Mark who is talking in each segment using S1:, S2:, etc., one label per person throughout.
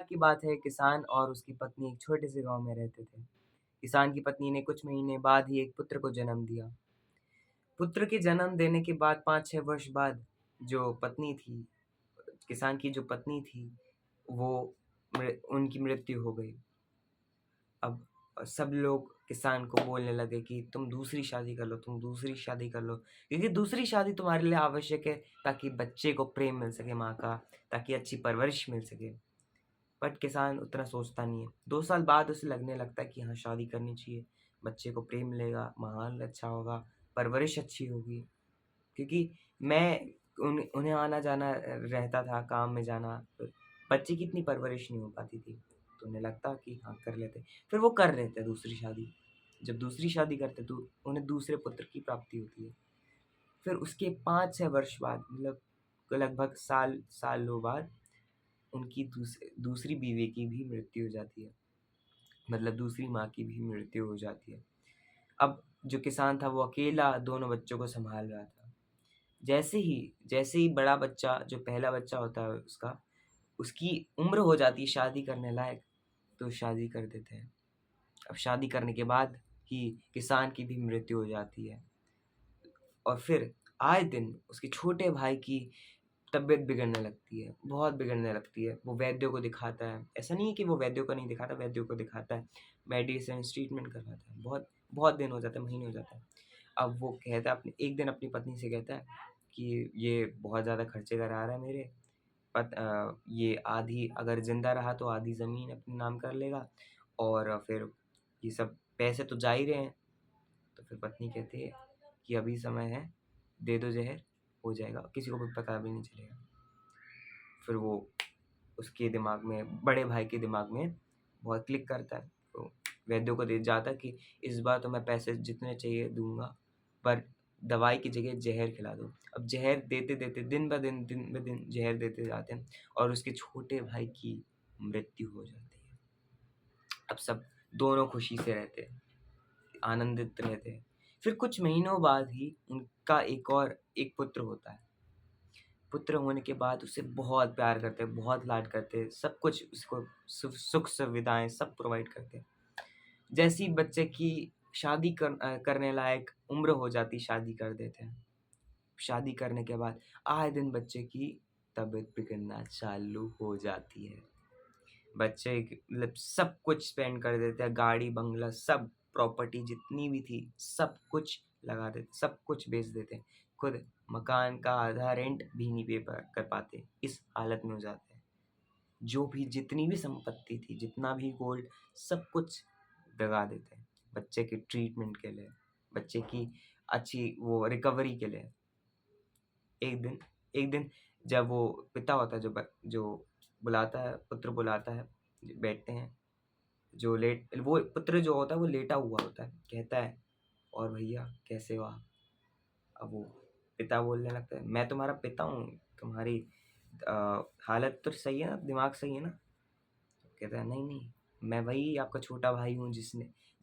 S1: की बात है, किसान और उसकी पत्नी एक छोटे से गाँव में रहते थे। किसान की पत्नी ने कुछ महीने बाद ही एक पुत्र को जन्म दिया। पुत्र के जन्म देने के बाद 5-6 वर्ष बाद जो पत्नी थी, किसान की जो पत्नी थी, वो उनकी मृत्यु हो गई। अब सब लोग किसान को बोलने लगे कि तुम दूसरी शादी कर लो, तुम दूसरी शादी कर लो, क्योंकि दूसरी शादी तुम्हारे लिए आवश्यक है ताकि बच्चे को प्रेम मिल सके माँ का, ताकि अच्छी परवरिश मिल सके। बट किसान उतना सोचता नहीं है। 2 साल बाद उसे लगने लगता है कि हाँ, शादी करनी चाहिए, बच्चे को प्रेम मिलेगा, माहौल अच्छा होगा, परवरिश अच्छी होगी। क्योंकि मैं उन्हें आना-जाना रहता था, काम में जाना, तो बच्चे की इतनी परवरिश नहीं हो पाती थी। तो उन्हें लगता कि हाँ, कर लेते। फिर वो कर लेते हैं दूसरी शादी। जब दूसरी शादी करते तो उन्हें दूसरे पुत्र की प्राप्ति होती है। फिर उसके 5-6 वर्ष बाद मतलब लगभग सालों बाद उनकी दूसरी बीवी की भी मृत्यु हो जाती है। मतलब दूसरी माँ की भी मृत्यु हो जाती है। अब जो किसान था वो अकेला दोनों बच्चों को सँभाल रहा था। जैसे ही बड़ा बच्चा जो पहला बच्चा होता है उसका, उसकी उम्र हो जाती है शादी करने लायक, तो शादी कर देते हैं। अब शादी करने के बाद ही किसान की भी मृत्यु हो जाती है और फिर आए दिन उसके छोटे भाई की तबीयत बिगड़ने लगती है, बहुत बिगड़ने लगती है। वो वैद्यों को दिखाता है। ऐसा नहीं है कि वो वैद्यों को नहीं दिखाता, वैद्यों को दिखाता है। मेडिसिन्स, ट्रीटमेंट करवाता है। बहुत बहुत दिन हो जाते हैं, महीने हो जाते हैं। अब वो कहता है एक दिन अपनी पत्नी से कहता है कि ये बहुत ज़्यादा खर्चे करा रहा है मेरे। ये आधी अगर ज़िंदा रहा तो आधी ज़मीन अपने नाम कर लेगा और फिर ये सब पैसे तो जा ही रहे हैं। तो फिर पत्नी कहती है कि अभी समय है, दे दो ज़हर, हो जाएगा, किसी को भी पता भी नहीं चलेगा। फिर वो उसके दिमाग में, बड़े भाई के दिमाग में बहुत क्लिक करता है। तो वैद्यों को दे जाता है कि इस बार तो मैं पैसे जितने चाहिए दूँगा, पर दवाई की जगह ज़हर खिला दो। अब ज़हर देते-देते दिन ब दिन ज़हर देते जाते हैं और उसके छोटे भाई की मृत्यु हो जाती है। अब सब दोनों खुशी से रहते हैं, आनंदित रहते हैं। फिर कुछ महीनों बाद ही उनका एक पुत्र होता है। पुत्र होने के बाद उसे बहुत प्यार करते हैं, बहुत लाड करते हैं, सब कुछ उसको सुख-सुविधाएँ सब प्रोवाइड करते हैं। जैसे ही बच्चे की करने लायक उम्र हो जाती, शादी कर देते हैं। शादी करने के बाद आए दिन बच्चे की तबीयत बिगड़ना चालू हो जाती है। बच्चे की मतलब सब कुछ स्पेंड कर देते हैं, गाड़ी, बंगला सब प्रॉपर्टी जितनी भी थी, सब कुछ लगा देते, सब कुछ बेच देते हैं। खुद मकान का आधा रेंट भी नहीं पे कर पाते, इस हालत में हो जाते हैं। जो भी जितनी भी संपत्ति थी, जितना भी गोल्ड, सब कुछ दगा देते हैं, बच्चे के ट्रीटमेंट के लिए, बच्चे की अच्छी वो रिकवरी के लिए। एक दिन एक दिन जब वो पिता होता है जो बुलाता है, पुत्र बुलाता है, बैठते हैं, जो लेट वो पुत्र जो होता है वो लेटा हुआ होता है, कहता है, और भैया कैसे हो आप? अब वो पिता बोलने लगता है, मैं तुम्हारा पिता हूँ, तुम्हारी हालत तो सही है ना, दिमाग सही है ना? तो कहता है, नहीं नहीं, मैं वही आपका छोटा भाई हूँ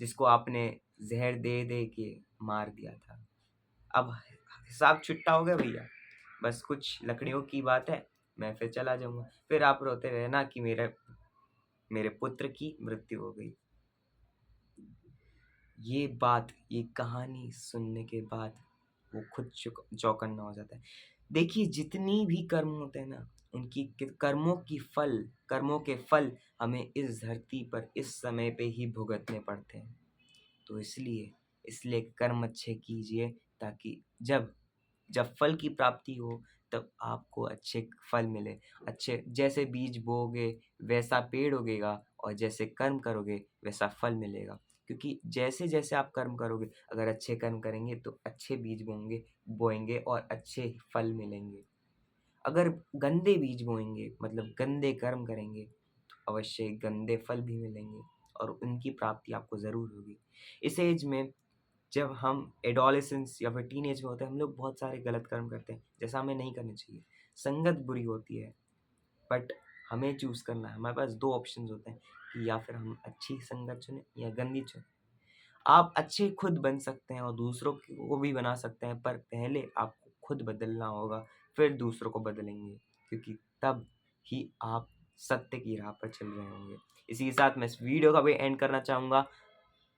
S1: जिसको आपने जहर दे दे के मार दिया था। अब हिसाब छुट्टा हो गया भैया, बस कुछ लकड़ियों की बात है, मैं फिर चला जाऊँगा। फिर आप रोते रहना कि मेरे पुत्र की मृत्यु हो गई। ये कहानी सुनने के बाद वो खुद चौकन्ना हो जाता है। देखिए जितनी भी कर्म होते हैं ना, उनकी कर्मों के फल हमें इस धरती पर इस समय पे ही भुगतने पड़ते हैं। तो इसलिए कर्म अच्छे कीजिए ताकि जब जब फल की प्राप्ति हो तब आपको अच्छे फल मिले। अच्छे जैसे बीज बोओगे वैसा पेड़ उगेगा और जैसे कर्म करोगे वैसा फल मिलेगा। क्योंकि जैसे-जैसे आप कर्म करोगे, अगर अच्छे कर्म करेंगे तो अच्छे बीज बोएँगे और अच्छे फल मिलेंगे। अगर गंदे बीज बोएँगे मतलब गंदे कर्म करेंगे तो अवश्य ही गंदे फल भी मिलेंगे और उनकी प्राप्ति आपको ज़रूर होगी। इस एज में जब हम एडोलेसेंस या फिर टीनेज में होते हैं, हम लोग बहुत सारे गलत कर्म करते हैं, जैसा हमें नहीं करना चाहिए। संगत बुरी होती है, बट हमें चूज़ करना है। हमारे पास 2 ऑप्शंस होते हैं कि या फिर हम अच्छी संगत चुनें या गंदी चुनें। आप अच्छे खुद बन सकते हैं और दूसरों को भी बना सकते हैं, पर पहले आपको खुद बदलना होगा, फिर दूसरों को बदलेंगे। क्योंकि तब ही आप सत्य की राह पर चल रहे होंगे। इसी के साथ मैं इस वीडियो का भी एंड करना चाहूँगा।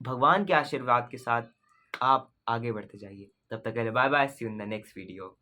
S1: भगवान के आशीर्वाद के साथ आप आगे बढ़ते जाइए। तब तक के लिए bye bye, see you in the next video.